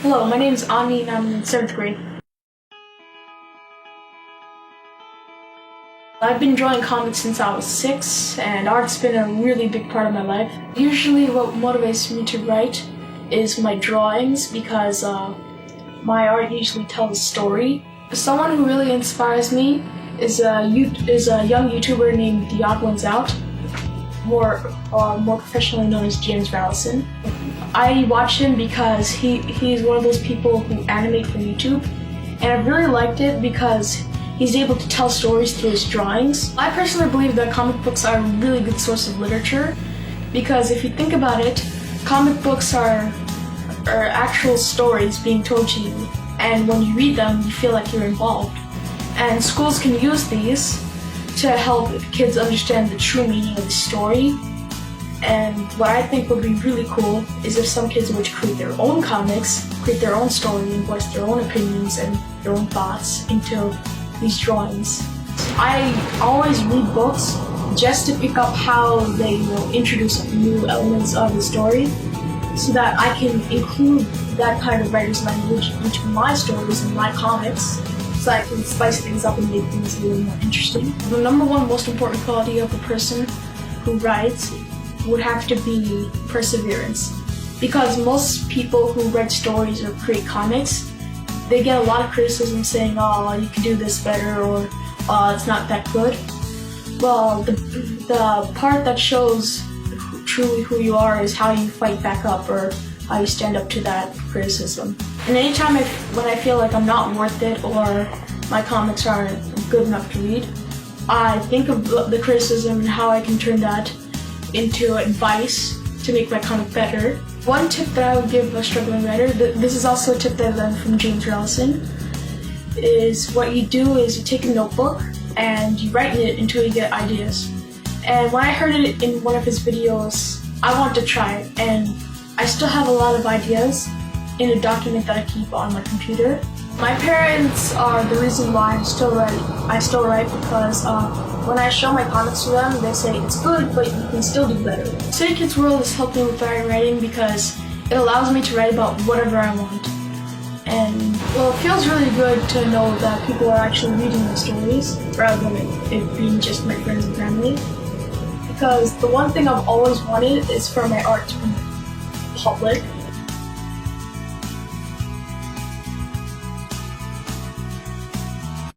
Hello, my name is Ani and I'm in 7th grade. I've been drawing comics since I was 6, and art's been a really big part of my life. Usually what motivates me to write is my drawings because my art usually tells a story. Someone who really inspires me is a young YouTuber named The Odd Ones Out, more professionally known as James Rallison. I watch him because he's one of those people who animate for YouTube, and I really liked it because he's able to tell stories through his drawings. I personally believe that comic books are a really good source of literature because if you think about it, comic books are actual stories being told to you, and when you read them, you feel like you're involved. And schools can use these to help kids understand the true meaning of the story. And what I think would be really cool is if some kids would create their own comics, create their own story, and voice their own opinions and their own thoughts into these drawings. I always read books just to pick up how they will introduce new elements of the story so that I can include that kind of writer's language into my stories and my comics so I can spice things up and make things a little more interesting. The number one most important quality of a person who writes would have to be perseverance. Because most people who write stories or create comics, they get a lot of criticism saying, oh, you can do this better, or it's not that good. Well, the part that shows truly who you are is how you fight back up or how you stand up to that criticism. And anytime when I feel like I'm not worth it or my comics aren't good enough to read, I think of the criticism and how I can turn that into advice to make my comic better. One tip that I would give a struggling writer, this is also a tip that I learned from James Rallison, is what you do is you take a notebook and you write in it until you get ideas. And when I heard it in one of his videos, I wanted to try it, and I still have a lot of ideas in a document that I keep on my computer. My parents are the reason why I still write because when I show my comics to them, they say it's good, but you can still do better. City Kids World has helped me with writing because it allows me to write about whatever I want. And well, it feels really good to know that people are actually reading my stories rather than it being just my friends and family. Because the one thing I've always wanted is for my art to be public.